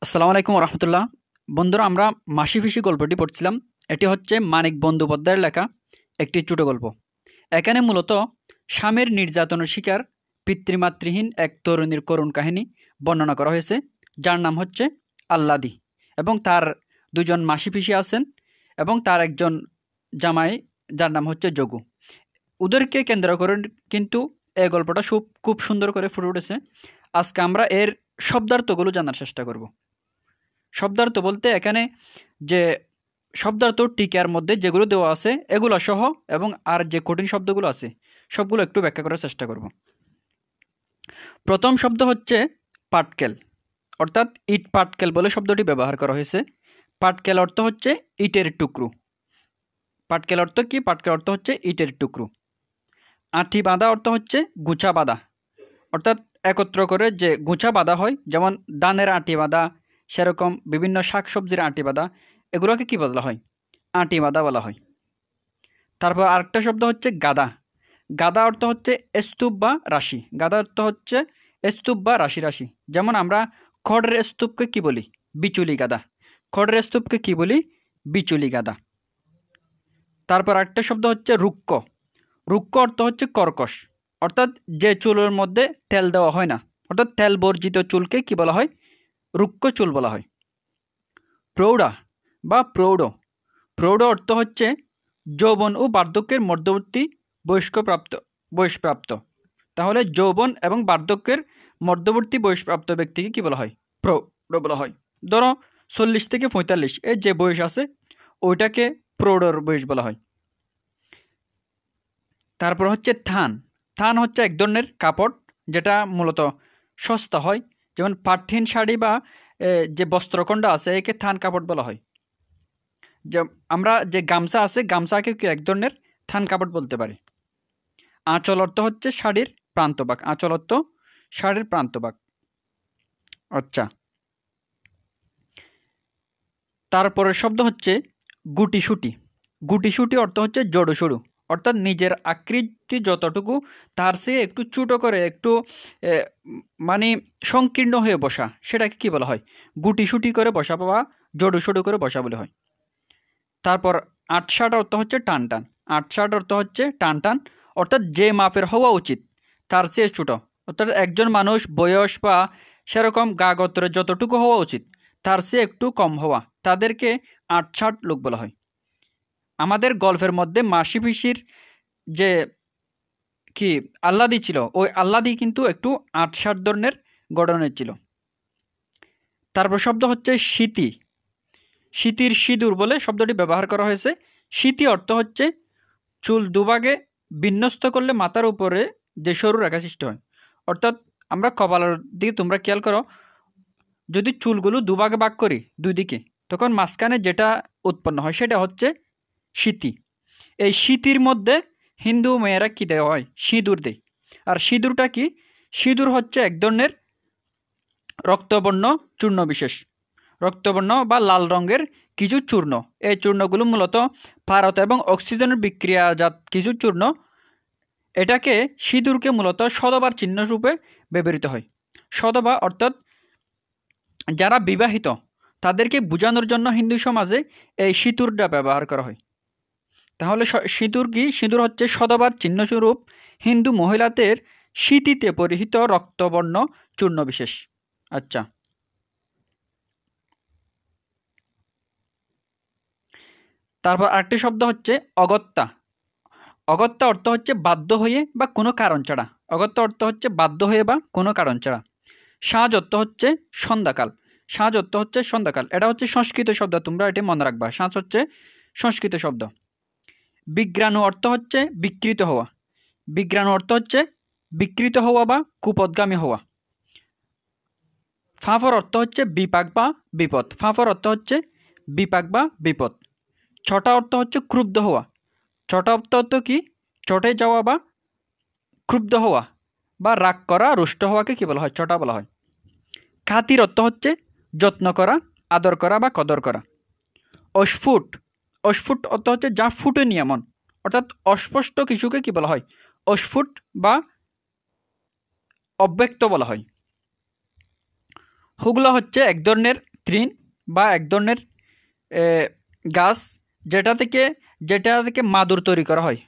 আসসালামু আলাইকুম রহমতুল্লাহ। বন্ধুরা, আমরা মাসি পিসি গল্পটি পড়ছিলাম। এটি হচ্ছে মানিক বন্দ্যোপাধ্যায়ের লেখা একটি ছোট গল্প। এখানে মূলত স্বামীর নির্যাতনের শিকার পিতৃমাতৃহীন এক তরুণীর করুণ কাহিনী বর্ণনা করা হয়েছে, যার নাম হচ্ছে আল্লাদি, এবং তার দুজন মাসি পিসি আছেন এবং তার একজন জামাই, যার নাম হচ্ছে যোগু। ওদেরকে কেন্দ্র করে কিন্তু এই গল্পটা খুব সুন্দর করে ফুটে উঠেছে। আজকে আমরা এর শব্দার্থগুলো জানার চেষ্টা করব। শব্দার্থ বলতে এখানে যে শব্দার্থ টিকার মধ্যে যেগুলো দেওয়া আছে এগুলো সহ, এবং আর যে কঠিন শব্দগুলো আছে সবগুলো একটু ব্যাখ্যা করার চেষ্টা করব। প্রথম শব্দ হচ্ছে পাটকেল, অর্থাৎ ইট পাটকেল বলে শব্দটি ব্যবহার করা হয়েছে। পাটকেল অর্থ হচ্ছে ইটের টুকরো। পাটকেল অর্থ কি? পাটকেল অর্থ হচ্ছে ইটের টুকরো। আঁটি বাঁধা অর্থ হচ্ছে গুছা বাঁধা, অর্থাৎ একত্র করে যে গুছা বাঁধা হয়, যেমন ধানের আঁটি বাঁধা, সেরকম বিভিন্ন শাকসবজির আঁটি বাঁধা, এগুলোকে কি বলা হয়? আঁটি বাঁধা বলা হয়। তারপর আরেকটা শব্দ হচ্ছে গাদা। গাদা অর্থ হচ্ছে স্তূপ বা রাশি। গাদা অর্থ হচ্ছে স্তূপ বা রাশি রাশি। যেমন আমরা খড়ের স্তূপকে কি বলি? বিচুলি গাদা। খড়ের স্তূপকে কি বলি? বিচুলি গাদা। তারপর আরেকটা শব্দ হচ্ছে রুক্ষ। রুক্ষ অর্থ হচ্ছে কর্কশ, অর্থাৎ যে চুলের মধ্যে তেল দেওয়া হয় না, অর্থাৎ তেল বর্জিত চুলকে কি বলা হয়? রুক্ষ চুল বলা হয়। প্রৌঢ়া বা প্রৌঢ়। প্রৌঢ় অর্থ হচ্ছে যৌবন ও বার্ধক্যের মধ্যবর্তী বয়সপ্রাপ্ত। তাহলে যৌবন এবং বার্ধক্যের মধ্যবর্তী বয়সপ্রাপ্ত ব্যক্তিকে কি বলা হয়? প্রৌঢ় বলা হয়। ধরো 40 থেকে 45 এই যে বয়স আছে ওইটাকে প্রৌঢ়র বয়স বলা হয়। তারপর হচ্ছে থান। থান হচ্ছে এক ধরনের কাপড় যেটা মূলত সস্তা হয়, যেমন পাটহীন শাড়ি বা যে বস্ত্রখণ্ড আছে একে থান কাপড় বলা হয়। যে আমরা যে গামছা আছে গামছাকে কি এক ধরনের থান কাপড় বলতে পারি। আঁচল অর্থ হচ্ছে শাড়ির প্রান্তভাগ। আঁচল অর্থ শাড়ির প্রান্তভাগ। আচ্ছা, তারপরের শব্দ হচ্ছে গুটিসুটি। গুটিসুটি অর্থ হচ্ছে জড়ো সরু, অর্থাৎ নিজের আকৃতি যতটুকু তার চেয়ে একটু ছোটো করে একটু মানে সংকীর্ণ হয়ে বসা, সেটাকে কি বলা হয়? গুটিসুটি করে বসা বা জড়ো সরু করে বসা বলে হয়। তারপর আটসাট অর্থ হচ্ছে টান টান। আটসাট অর্থ হচ্ছে টান টান, অর্থাৎ যে মাপের হওয়া উচিত তার চেয়ে ছোটো, অর্থাৎ একজন মানুষ বয়স বা সেরকম গা গোত্রের যতটুকু হওয়া উচিত তার চেয়ে একটু কম হওয়া, তাদেরকে আটসাট লোক বলা হয়। আমাদের গল্পের মধ্যে মাসি পিসির যে কি আহ্লাদি ছিল, ওই আহ্লাদি কিন্তু একটু আটসাট ধরনের গঠনের ছিল। তারপর শব্দ হচ্ছে স্মৃতি। স্মৃতির সিঁদুর বলে শব্দটি ব্যবহার করা হয়েছে। স্মৃতি অর্থ হচ্ছে চুল দুভাগে বিন্যস্ত করলে মাথার উপরে যে সরু রেখা সৃষ্টি হয়, অর্থাৎ আমরা কপালের দিকে তোমরা খেয়াল করো, যদি চুলগুলো দুভাগে ভাগ করি দুই দিকে, তখন মাঝখানে যেটা উৎপন্ন হয় সেটা হচ্ছে স্মৃতি। এই স্মৃতির মধ্যে হিন্দু মেয়েরা কী দেওয়া হয়? সিঁদুর দেয়। আর সিঁদুরটা কি? সিঁদুর হচ্ছে এক ধরনের রক্তবর্ণ চূর্ণ বিশেষ, রক্তবর্ণ বা লাল রঙের কিছু চূর্ণ। এই চূর্ণগুলো মূলত পারদ এবং অক্সিজেনের বিক্রিয়াজাত কিছু চূর্ণ। এটাকে সিঁদুরকে মূলত সধবার চিহ্ন রূপে ব্যবহৃত হয়। সধবা অর্থাৎ যারা বিবাহিত তাদেরকে বোঝানোর জন্য হিন্দু সমাজে এই সিঁদুরটা ব্যবহার করা হয়। তাহলে সিঁদুর কি? সিঁদুর হচ্ছে সধবার চিহ্নস্বরূপ হিন্দু মহিলাদের স্মৃতিতে পরিহিত রক্তবর্ণ চূর্ণ বিশেষ। আচ্ছা, তারপর আরেকটি শব্দ হচ্ছে অগত্যা। অগত্যা অর্থ হচ্ছে বাধ্য হয়ে বা কোনো কারণ ছাড়া। অগত্যা অর্থ হচ্ছে বাধ্য হয়ে বা কোনো কারণ ছাড়া। সাঁঝ অর্থ হচ্ছে সন্ধ্যাকাল। সাঁঝ অর্থ হচ্ছে সন্ধ্যাকাল। এটা হচ্ছে সংস্কৃত শব্দ, তোমরা এটি মনে রাখবা। সাঁঝ হচ্ছে সংস্কৃত শব্দ। বিজ্ঞানু অর্থ হচ্ছে বিকৃত হওয়া। বিজ্ঞানু অর্থ হচ্ছে বিকৃত হওয়া বা কুপদগামী হওয়া। ফাঁফর অর্থ হচ্ছে বিপাক বা বিপদ। ফাঁফর অর্থ হচ্ছে বিপাক বা বিপদ। ছটা অর্থ হচ্ছে ক্রুব্ধ হওয়া। ছটা অর্থ কি? চটে যাওয়া বা ক্রুব্ধ হওয়া বা রাগ করা, রুষ্ট হওয়াকে কি বলা হয়? ছটা বলা হয়। খাতির অর্থ হচ্ছে যত্ন করা, আদর করা বা কদর করা। অস্ফুট। অস্ফুট অর্থ হচ্ছে যা ফুটেনি এমন, অর্থাৎ অস্পষ্ট কিছুকে কি বলা হয়? অস্ফুট বা অব্যক্ত বলা হয়। হুগলা হচ্ছে এক ধরনের তৃণ বা এক ধরনের গাছ যেটা থেকে মাদুর তৈরি করা হয়,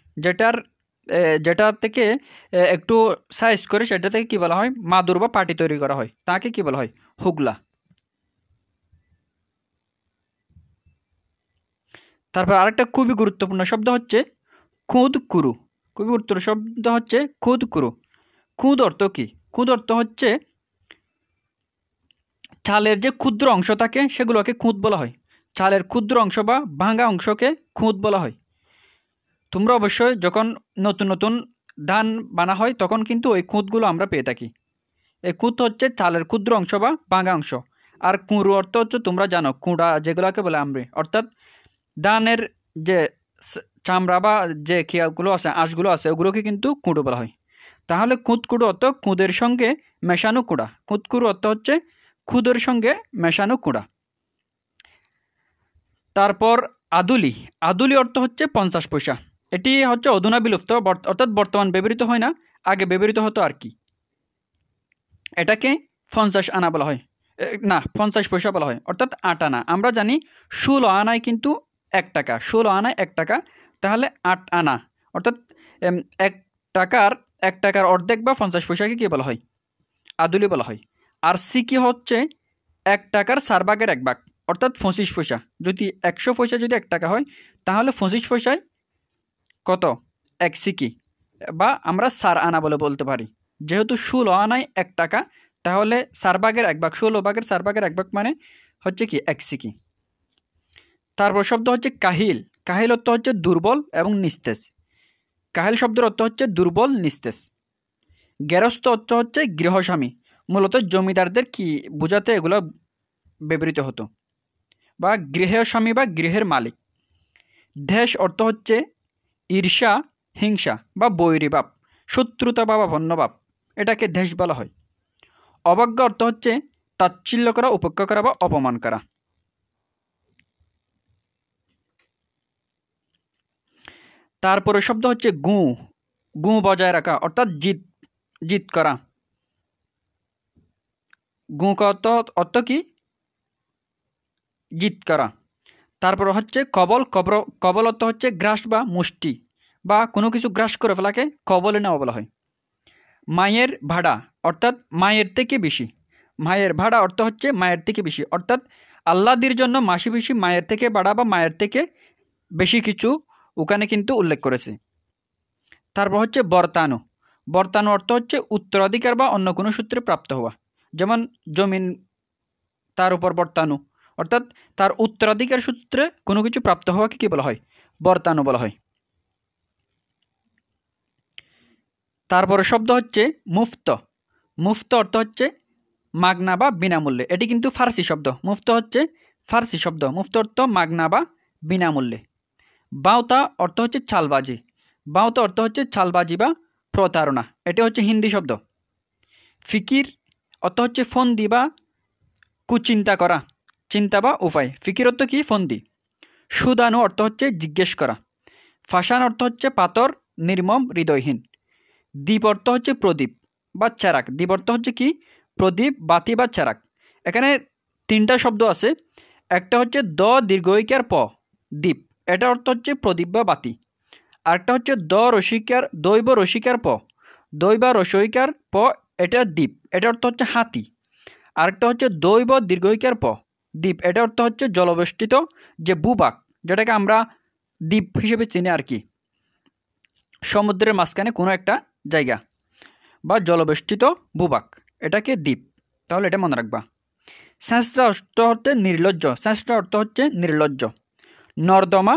যেটা থেকে একটু সাইজ করে সেটা থেকে কি বলা হয়, মাদুর বা পাটি তৈরি করা হয়, তাকে কি বলা হয়, হুগলা। তারপর আরেকটা খুবই গুরুত্বপূর্ণ শব্দ হচ্ছে খুদকুরু। খুবই গুরুত্বপূর্ণ শব্দ হচ্ছে খুদকুরু। খুদ অর্থ কি? খুদ অর্থ হচ্ছে চালের যে ক্ষুদ্র অংশ থাকে সেগুলোকে খুদ বলা হয়। চালের ক্ষুদ্র অংশ বা ভাঙা অংশকে খুদ বলা হয়। তোমরা অবশ্যই যখন নতুন নতুন ধান বানা হয় তখন কিন্তু ওই খুদগুলো আমরা পেয়ে থাকি। এই খুদ হচ্ছে চালের ক্ষুদ্র অংশ বা ভাঙা অংশ। আর কুঁড়ো অর্থ হচ্ছে তোমরা জানো কুঁড়া যেগুলোকে বলে আমরি, অর্থাৎ ধানের যে চামড়া বা যে খিয়াগুলো আছে, আঁশগুলো আছে, ওগুলোকে কিন্তু কুঁড়ো বলা হয়। তাহলে কুঁড়ো অর্থ খুদের সঙ্গে মেশানো কুড়া। কুঁড়ো অর্থ হচ্ছে খুদের সঙ্গে মেশানো কুড়া। তারপর আদুলি। আদুলি অর্থ হচ্ছে 50 পয়সা। এটি হচ্ছে অধুনা বিলুপ্ত, অর্থাৎ বর্তমান ব্যবহৃত হয় না, আগে ব্যবহৃত হতো আর কি। এটাকে 50 আনা বলা হয়, না 50 পয়সা বলা হয়, অর্থাৎ 8 আনা। আমরা জানি 16 আনায় কিন্তু 1 টাকা, 16 আনায় 1 টাকা, তাহলে 8 আনা অর্থাৎ 1 টাকার অর্ধেক বা 50 পয়সাকে কি বলা হয়, আদুলি বলা হয়। আর সিকি হচ্ছে 1 টাকার 4 ভাগের 1 ভাগ, অর্থাৎ 25 পয়সা। যদি 100 পয়সা যদি 1 টাকা হয় তাহলে 25 পয়সায় কত, 1 সিকি, বা আমরা 4 আনা বলে বলতে পারি। যেহেতু 16 আনায় 1 টাকা, তাহলে 4 ভাগের 1 ভাগ, 16 ভাগের 4 ভাগের 1 ভাগ মানে হচ্ছে কি 1 সিকি। তারপর শব্দ হচ্ছে কাহিল। কাহিল অর্থ হচ্ছে দুর্বল এবং নিস্তেজ। কাহিল শব্দের অর্থ হচ্ছে দুর্বল, নিস্তেজ। গেরস্থ অর্থ হচ্ছে গৃহস্বামী। মূলত জমিদারদের কি বোঝাতে এগুলো ব্যবহৃত হতো, বা গৃহের স্বামী বা গৃহের মালিক। দেশ অর্থ হচ্ছে ঈর্ষা, হিংসা বা বৈরীভাব, শত্রুতা বা বন্যভাব, এটাকে দেশ বলা হয়। অবজ্ঞা অর্থ হচ্ছে তাচ্ছিল্য করা, উপেক্ষা করা বা অপমান করা। তারপরে শব্দ হচ্ছে গু। গু বজায় রাখা, অর্থাৎ জিত করা। গু অর্থ কি, জিত করা। তারপর হচ্ছে কবল। কবল অর্থ হচ্ছে গ্রাস বা মুষ্টি, বা কোনো কিছু গ্রাস করে ফেলাকে কবলে নেওয়া বলা হয়। মায়ের ভাড়া অর্থাৎ মায়ের থেকে বেশি। মায়ের ভাড়া অর্থ হচ্ছে মায়ের থেকে বেশি, অর্থাৎ আল্লাহদের জন্য মাসি বেশি মায়ের থেকে ভাড়া বা মায়ের থেকে বেশি কিছু ওখানে কিন্তু উল্লেখ করেছে। তারপর হচ্ছে বর্তানু। বর্তানু অর্থ হচ্ছে উত্তরাধিকার বা অন্য কোনো সূত্রে প্রাপ্ত হওয়া, যেমন জমিন তার উপর বর্তানু, অর্থাৎ তার উত্তরাধিকার সূত্রে কোনো কিছু প্রাপ্ত হওয়াকে কি বলা হয়, বর্তানু বলা হয়। তারপরে শব্দ হচ্ছে মুফত। মুফত অর্থ হচ্ছে মাগনা বা বিনামূল্যে। এটি কিন্তু ফার্সি শব্দ। মুফত হচ্ছে ফার্সি শব্দ। মুফত অর্থ মাগনা বা বিনামূল্যে। বাউতা অর্থ হচ্ছে চালবাজি। বাউতা অর্থ হচ্ছে চালবাজি বা প্রতারণা, এটি হচ্ছে হিন্দি শব্দ। ফিকির অর্থ হচ্ছে ফন্দি বা কুচিন্তা করা, চিন্তা বা উপায়। ফিকির অর্থ কি, ফন্দি। সুদানু অর্থ হচ্ছে জিজ্ঞেস করা। ফাসান অর্থ হচ্ছে পাথর, নির্মম, হৃদয়হীন। দ্বীপ অর্থ হচ্ছে প্রদীপ বা চেরাক। দ্বীপ অর্থ হচ্ছে কি, প্রদীপ, বাতি বা চেরাক। এখানে 3টা শব্দ আছে। একটা হচ্ছে দ দীর্ঘইকার প, দ্বীপ, এটা অর্থ হচ্ছে প্রদীপ বা বাতি। আরেকটা হচ্ছে দৈব রসিকার প, দৈব রসইকার প, এটা দ্বীপ, এটা অর্থ হচ্ছে হাতি। আরেকটা হচ্ছে দৈব দীর্ঘইকার প, দ্বীপ, এটা অর্থ হচ্ছে জলবেষ্টিত যে ভূভাগ, যেটাকে আমরা দ্বীপ হিসেবে চিনি আর কি, সমুদ্রের মাঝখানে কোনো একটা জায়গা বা জলবেষ্টিত ভূভাগ, এটাকে দ্বীপ। তাহলে এটা মনে রাখবা। স্যাঁচড়া অর্থ হচ্ছে নির্লজ্জ। স্যাঁচড়া অর্থ হচ্ছে নির্লজ্জ। নর্দমা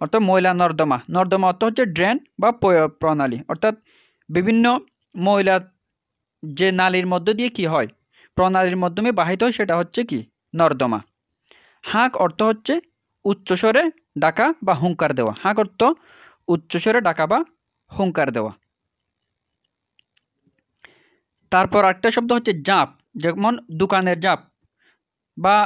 অর্থাৎ ময়লা নর্দমা। নর্দমা অর্থ হচ্ছে ড্রেন বা প্রণালী, অর্থাৎ বিভিন্ন ময়লা যে নালীর মধ্য দিয়ে কি হয়, প্রণালীর মাধ্যমে বাহিত হয়, সেটা হচ্ছে কি, নর্দমা। হাঁক অর্থ হচ্ছে উচ্চস্বরে ডাকা বা হুঙ্কার দেওয়া। হাঁক অর্থ উচ্চস্বরে ডাকা বা হুঙ্কার দেওয়া। তারপর একটা শব্দ হচ্ছে জাপ, যেমন দোকানের জাপ বা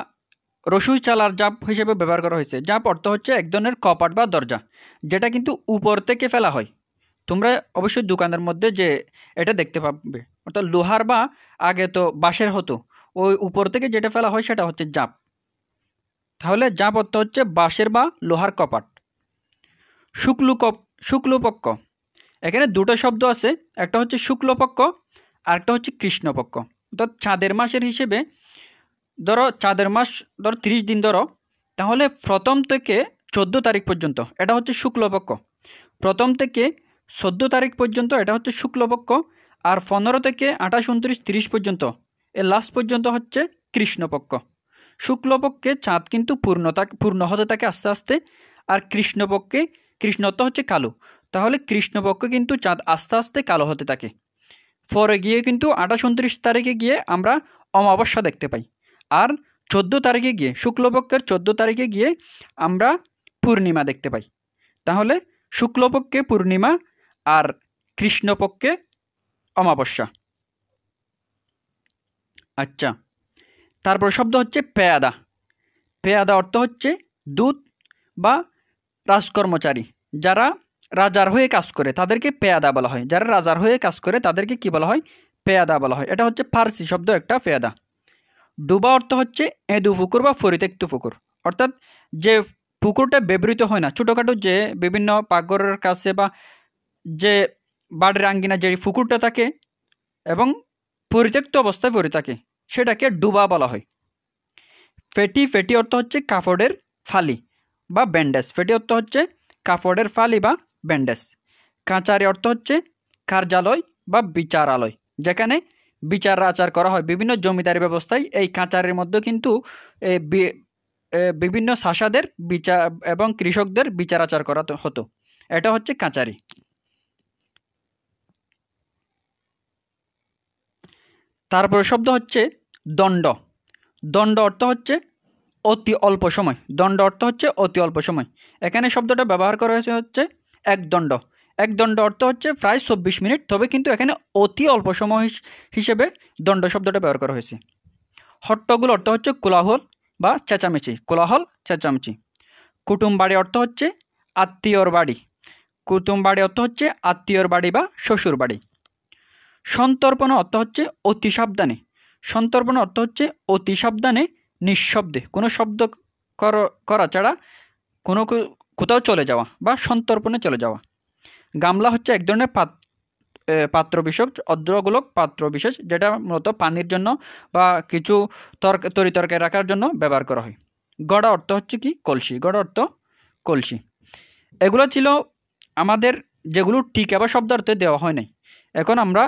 রসুই চালার জাপ হিসেবে ব্যবহার করা হয়েছে। জাপ অর্থ হচ্ছে এক ধরনের কপাট বা দরজা, যেটা কিন্তু উপর থেকে ফেলা হয়। তোমরা অবশ্যই দোকানের মধ্যে যে এটা দেখতে পাবে, অর্থাৎ লোহার বা আগে তো বাঁশের হতো, ওই উপর থেকে যেটা ফেলা হয় সেটা হচ্ছে জাপ। তাহলে জাপ অর্থ হচ্ছে বাঁশের বা লোহার কপাট। শুক্লপক্ষ, এখানে দুটো শব্দ আছে, একটা হচ্ছে শুক্লপক্ষ আর একটা হচ্ছে কৃষ্ণপক্ষ। অর্থাৎ চাঁদের মাসের হিসেবে ধরো চাঁদের মাস ধরো 30 দিন ধরো, তাহলে প্রথম থেকে 14 তারিখ পর্যন্ত এটা হচ্ছে শুক্লপক্ষ, প্রথম থেকে 14 তারিখ পর্যন্ত এটা হচ্ছে শুক্লপক্ষ, আর 15 থেকে 28, 29, 30 পর্যন্ত এর লাস্ট পর্যন্ত হচ্ছে কৃষ্ণপক্ষ। শুক্লপক্ষে চাঁদ কিন্তু পূর্ণ হতে থাকে আস্তে আস্তে, আর কৃষ্ণ তো হচ্ছে কালো, তাহলে কৃষ্ণপক্ষে কিন্তু চাঁদ আস্তে আস্তে কালো হতে থাকে। পরে গিয়ে কিন্তু 28, 29 তারিখে গিয়ে আমরা অমাবস্যা দেখতে পাই, আর 14 তারিখে গিয়ে শুক্লপক্ষের 14 তারিখে গিয়ে আমরা পূর্ণিমা দেখতে পাই। তাহলে শুক্লপক্ষে পূর্ণিমা আর কৃষ্ণপক্ষে অমাবস্যা। আচ্ছা, তারপর শব্দ হচ্ছে পেয়াদা। পেয়াদা অর্থ হচ্ছে দূত বা রাজকর্মচারী, যারা রাজার হয়ে কাজ করে তাদেরকে পেয়াদা বলা হয়। যারা রাজার হয়ে কাজ করে তাদেরকে কি বলা হয়? পেয়াদা বলা হয়। এটা হচ্ছে ফার্সি শব্দ একটা, পেয়াদা। ডুবা অর্থ হচ্ছে এঁদু পুকুর বা পরিত্যক্ত পুকুর, অর্থাৎ যে পুকুরটা ব্যবহৃত হয় না, ছোটোখাটো যে বিভিন্ন পাকঘরের কাছে বা যে বাড়ির আঙ্গিনা যে পুকুরটা থাকে এবং পরিত্যক্ত অবস্থায় পড়ে থাকে, সেটাকে ডুবা বলা হয়। ফেটি অর্থ হচ্ছে কাপড়ের ফালি বা ব্যান্ডেজ। ফেটি অর্থ হচ্ছে কাপড়ের ফালি বা ব্যান্ডেজ। কাচারি অর্থ হচ্ছে কার্যালয় বা বিচারালয়, যেখানে বিচার আচার করা হয়। বিভিন্ন জমিদারি ব্যবস্থায় এই কাচারির মধ্যে কিন্তু বিভিন্ন শাসাদের বিচার এবং কৃষকদের বিচার আচার করা হতো। এটা হচ্ছে কাচারি। তারপরে শব্দ হচ্ছে দণ্ড। দণ্ড অর্থ হচ্ছে অতি অল্প সময়। দণ্ড অর্থ হচ্ছে অতি অল্প সময়। এখানে শব্দটা ব্যবহার করা হয়েছে হচ্ছে এক দণ্ড। এক দণ্ড অর্থ হচ্ছে প্রায় 24 মিনিট, তবে কিন্তু এখানে অতি অল্প সময় হিসেবে দণ্ড শব্দটা ব্যবহার করা হয়েছে। হট্টগোল অর্থ হচ্ছে কোলাহল বা চেঁচামেচি। কোলাহল, চেঁচামেচি। কুটুম বাড়ি অর্থ হচ্ছে আত্মীয়র বাড়ি। কুটুম বাড়ি অর্থ হচ্ছে আত্মীয়র বাড়ি বা শ্বশুর বাড়ি। সন্তর্পণ অর্থ হচ্ছে অতি সাবধানে। সন্তর্পণ অর্থ হচ্ছে অতি সাবধানে নিঃশব্দে, কোনো শব্দ করা ছাড়া কোথাও চলে যাওয়া বা সন্তর্পণে চলে যাওয়া। গামলা হচ্ছে এক ধরনের পাত্র বিশেষ, অদ্রগোলক পাত্র বিশেষ, যেটা মূলত পানির জন্য বা কিছু তরিতরকারি রাখার জন্য ব্যবহার করা হয়। গড়া অর্থ হচ্ছে কি? কলসি। গড়া অর্থ কলসি। এগুলো ছিল আমাদের যেগুলো টিকা বা শব্দার্থে দেওয়া হয় নাই। এখন আমরা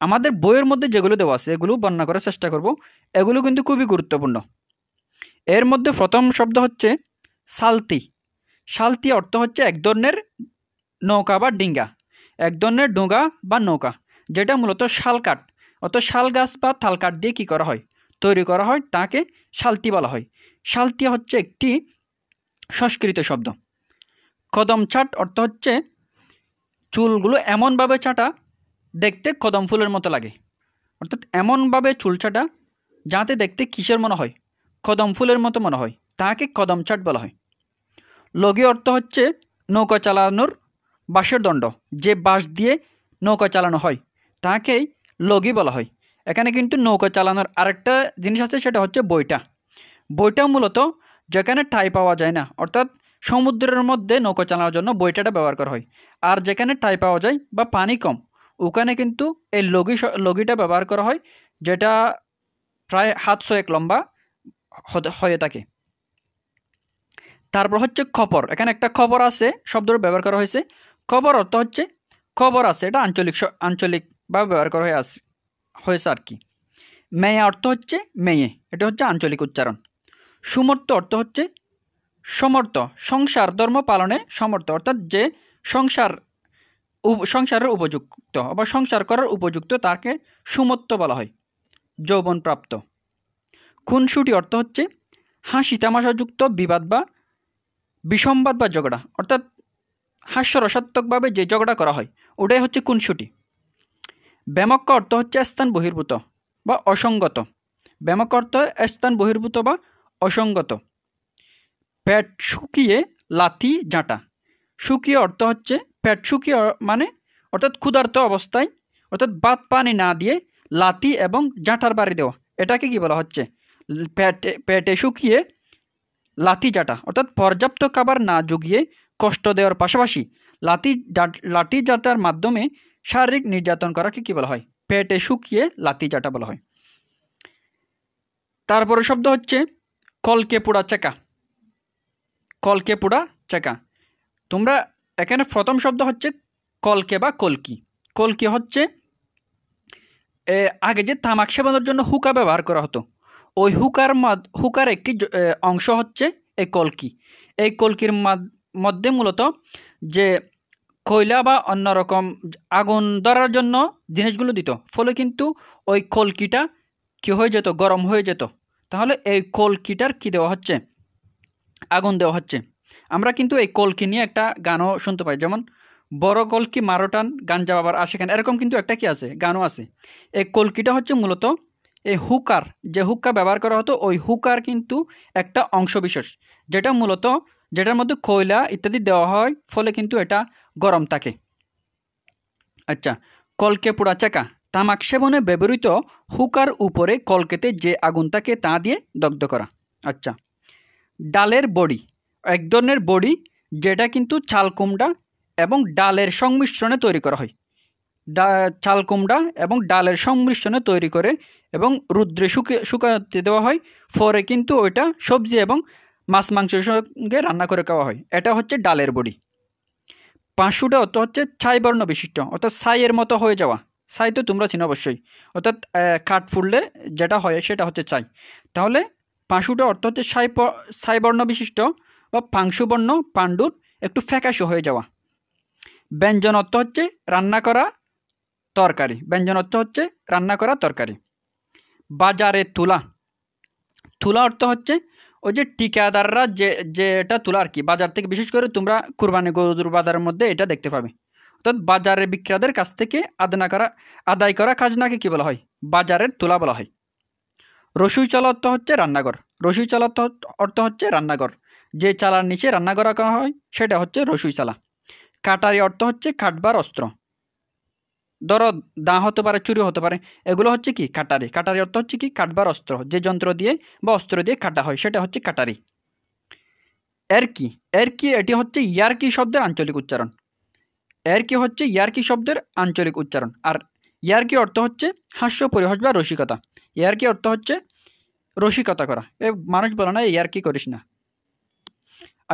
আমাদের বইয়ের মধ্যে যেগুলো দেওয়া আছে এগুলো বর্ণনা করার চেষ্টা করব। এগুলো কিন্তু খুবই গুরুত্বপূর্ণ। এর মধ্যে প্রথম শব্দ হচ্ছে সালতি। সালতি অর্থ হচ্ছে এক ধরনের নৌকা বা ডিঙ্গা, এক ধরনের ডোঙ্গা বা নৌকা, যেটা মূলত শালকাঠ অর্থাৎ শাল গাছ বা তালকাঠ দিয়ে কী করা হয়? তৈরি করা হয়, তাকে সালতি বলা হয়। সালতি হচ্ছে একটি সংস্কৃত শব্দ। কদম ছাট অর্থ হচ্ছে চুলগুলো এমনভাবে ছাটা দেখতে কদম ফুলের মতো লাগে, অর্থাৎ এমনভাবে চুল ছাটা যাতে দেখতে কিসের মনে হয়? কদম ফুলের মতো মনে হয়, তাকে কদম ছাট বলা হয়। লগি অর্থ হচ্ছে নৌকা চালানোর বাঁশের দণ্ড, যে বাঁশ দিয়ে নৌকা চালানো হয় তাকেই লগি বলা হয়। এখানে কিন্তু নৌকা চালানোর আরেকটা জিনিস আছে, সেটা হচ্ছে বইটা। বইটা মূলত যেখানে ঠাঁই পাওয়া যায় না, অর্থাৎ সমুদ্রের মধ্যে নৌকা চালানোর জন্য বইটাটা ব্যবহার করা হয়। আর যেখানে ঠাঁই পাওয়া যায় বা পানি কম, ওখানে কিন্তু এই লগিটা ব্যবহার করা হয়, যেটা প্রায় 700 লম্বা হয়ে থাকে। তারপর হচ্ছে খবর। এখানে একটা খবর আছে শব্দটা ব্যবহার করা হয়েছে। খবর অর্থ হচ্ছে খবর আছে, এটা আঞ্চলিকভাবে ব্যবহার করা হয়েছে আর কি। মেয়ে অর্থ হচ্ছে মেয়ে, এটা হচ্ছে আঞ্চলিক উচ্চারণ। সুমর্থ অর্থ হচ্ছে সমর্থ, সংসার ধর্ম পালনে সমর্থ, অর্থাৎ যে সংসারের উপযুক্ত বা সংসার করার উপযুক্ত তাকে সুমর্থ বলা হয়। যৌবনপ্রাপ্ত। খুনসুটি অর্থ হচ্ছে হাসি তামাশাযুক্ত বিবাদ বা বিসম্বাদ বা ঝগড়া, অর্থাৎ হাস্যরসাত্মকভাবে যে ঝগড়া করা হয় ওটাই হচ্ছে খুনসুটি। ব্যামক্য অর্থ হচ্ছে স্থান বহির্ভূত বা অসঙ্গত। ব্যামক্য অর্থ স্থান বহির্ভূত বা অসঙ্গত। পেট শুকিয়ে লাথি জাঁটা। শুকিয়ে অর্থ হচ্ছে পেট শুকিয়ে মানে অর্থাৎ ক্ষুধার্ত অবস্থায়, অর্থাৎ ভাত পানি না দিয়ে লাথি এবং জাঁটার বাড়ি দেওয়া, এটাকে কি বলা হচ্ছে? পেটে শুকিয়ে লাথি চাটা অর্থাৎ পর্যাপ্ত খাবার না জুগিয়ে কষ্ট দেওয়ার পাশাপাশি লাঠি চাটার মাধ্যমে শারীরিক নির্যাতন করাকে কি বলা হয়? পেটে শুকিয়ে লাথি চাটা বলা হয়। তারপরে শব্দ হচ্ছে কলকে পোড়া চেকা। কলকে পোড়া চেকা। তোমরা এখানে প্রথম শব্দ হচ্ছে কলকে বা কলকি। কলকি হচ্ছে আগে যে তামাক সেবনের জন্য হুকা ব্যবহার করা হতো, ওই হুকার একটি অংশ হচ্ছে এই কলকি। এই কলকির মধ্যে মূলত যে কয়লা বা অন্যরকম আগুন ধরার জন্য জিনিসগুলো দিত, ফলে কিন্তু ওই কলকিটা কি হয়ে যেত? গরম হয়ে যেত। তাহলে এই কলকিটার কি দেওয়া হচ্ছে? আগুন দেওয়া হচ্ছে। আমরা কিন্তু এই কলকি নিয়ে একটা গানও শুনতে পাই, যেমন বড় কলকি মারোটান গাঞ্জা বাবার আশেখান, এরকম কিন্তু একটা কি আছে, গানও আছে। এই কলকিটা হচ্ছে মূলত এই হুকার, যে হুক্কা ব্যবহার করা হতো ওই হুকার কিন্তু একটা অংশ বিশেষ, যেটার মধ্যে কয়লা ইত্যাদি দেওয়া হয়, ফলে কিন্তু এটা গরম থাকে। আচ্ছা, কলকে পোড়া চাকা। তামাক সেবনে ব্যবহৃত হুকার উপরে কলকেতে যে আগুন থাকে তা দিয়ে দগ্ধ করা। আচ্ছা, ডালের বড়ি। এক ধরনের বড়ি যেটা কিন্তু চাল কুমড়া এবং ডালের সংমিশ্রণে তৈরি করা হয়। চাল কুমড়া এবং ডালের সংমিশ্রণে তৈরি করে এবং রুদ্রে শুকাতে দেওয়া হয়, পরে কিন্তু ওইটা সবজি এবং মাছ মাংসের সঙ্গে রান্না করে খাওয়া হয়। এটা হচ্ছে ডালের বড়ি। পাঁচশোটা অর্থ হচ্ছে ছাই বর্ণ বিশিষ্ট, অর্থাৎ ছাইয়ের মতো হয়ে যাওয়া। ছাই তো তোমরা চিনো অবশ্যই, অর্থাৎ কাঠ ফুললে যেটা হয় সেটা হচ্ছে ছাই। তাহলে পাঁচশোটা অর্থ হচ্ছে ছাই বর্ণ বিশিষ্ট বা পাংশু বর্ণ, পাণ্ডুর একটু ফ্যাকাশে হয়ে যাওয়া। ব্যঞ্জন অর্থ হচ্ছে রান্না করা তরকারি। ব্যঞ্জন অর্থ হচ্ছে রান্না করা তরকারি। বাজারে তোলা। তুলা অর্থ হচ্ছে ওই যে ঠিকাদাররা যেটা তোলা আর কি, বাজার থেকে। বিশেষ করে তোমরা কুরবানি গরুর বাজারের মধ্যে এটা দেখতে পাবে। অর্থাৎ বাজারের বিক্রেতাদের কাছ থেকে আদায় করা খাজনাকে কি বলা হয়? বাজারের তোলা বলা হয়। রসুই চালা অর্থ হচ্ছে রান্নাঘর। রসুই চালা অর্থ হচ্ছে রান্নাঘর। যে চালার নিচে রান্না করা হয় সেটা হচ্ছে রসুই চালা। কাটারি অর্থ হচ্ছে কাটবার অস্ত্র। ধরো দা হতে পারে, চুরি হতে পারে, এগুলো হচ্ছে কি কাটারি। কাটারি অর্থ হচ্ছে কি কাটবার অস্ত্র, যে যন্ত্র দিয়ে বা অস্ত্র দিয়ে কাটা হয় সেটা হচ্ছে কাটারি। এরকি। এরকি এটি হচ্ছে ইয়ারকি শব্দের আঞ্চলিক উচ্চারণ। এরকি হচ্ছে ইয়ারকি শব্দের আঞ্চলিক উচ্চারণ। আর ইয়ারকি অর্থ হচ্ছে হাস্য, পরিহাস বা রসিকতা। ইয়ারকি অর্থ হচ্ছে রসিকতা করা। মানুষ বলে না ইয়ারকি করিস না।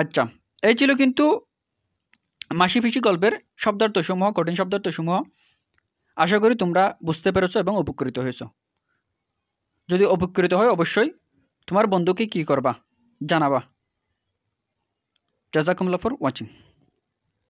আচ্ছা, এই ছিল কিন্তু মাসি পিসি গল্পের শব্দার্থসমূহ, কঠিন শব্দার্থসমূহ। আশা করি তোমরা বুঝতে পেরেছো এবং উপকৃত হয়েছো। যদি উপকৃত হয় অবশ্যই তোমার বন্ধুকে কি করবা জানাবা। জাজাকুমুল্লাহ ফর ওয়াচিং।